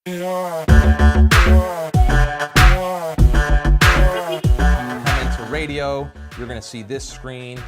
Into radio, you're going to see this screen.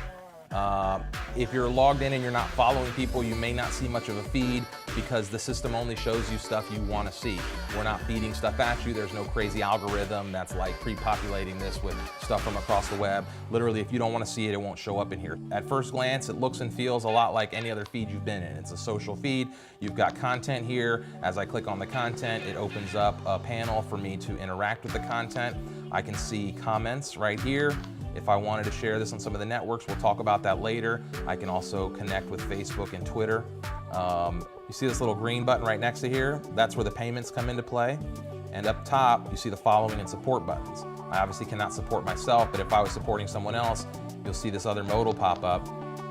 If you're logged in and you're not following people, you may not see much of a feed because the system only shows you stuff you want to see. We're not feeding stuff at you. There's no crazy algorithm that's like pre-populating this with stuff from across the web. Literally, if you don't want to see it, it won't show up in here. At first glance, it looks and feels a lot like any other feed you've been in. It's a social feed. You've got content here. As I click on the content, it opens up a panel for me to interact with the content. I can see comments right here. If I wanted to share this on some of the networks, we'll talk about that later. I can also connect with Facebook and Twitter. You see this little green button right next to here? That's where the payments come into play. And up top, you see the following and support buttons. I obviously cannot support myself, but if I was supporting someone else, you'll see this other mode will pop up.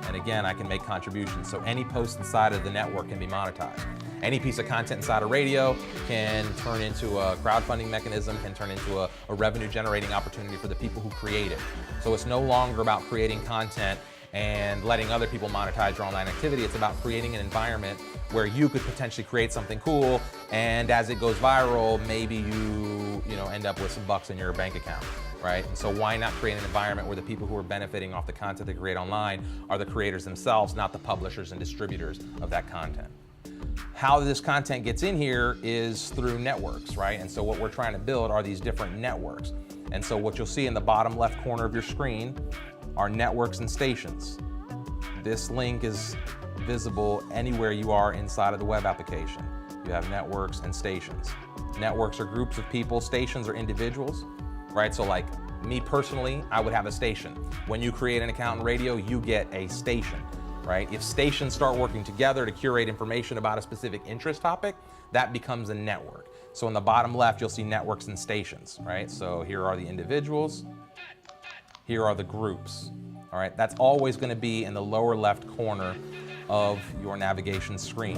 And again, I can make contributions. So any post inside of the network can be monetized. Any piece of content inside of radio can turn into a crowdfunding mechanism, can turn into a revenue generating opportunity for the people who create it. So it's no longer about creating content and letting other people monetize your online activity. It's about creating an environment where you could potentially create something cool, and as it goes viral, maybe you end up with some bucks in your bank account, right? And so why not create an environment where the people who are benefiting off the content they create online are the creators themselves, not the publishers and distributors of that content. How this content gets in here is through networks, right? And so what we're trying to build are these different networks. And so what you'll see in the bottom left corner of your screen are networks and stations. This link is visible anywhere you are inside of the web application. You have networks and stations. Networks are groups of people, stations are individuals, right? So like me personally, I would have a station. When you create an account in radio, you get a station, right? If stations start working together to curate information about a specific interest topic, that becomes a network. So in the bottom left, you'll see networks and stations, right? So here are the individuals, here are the groups, all right? That's always gonna be in the lower left corner of your navigation screen.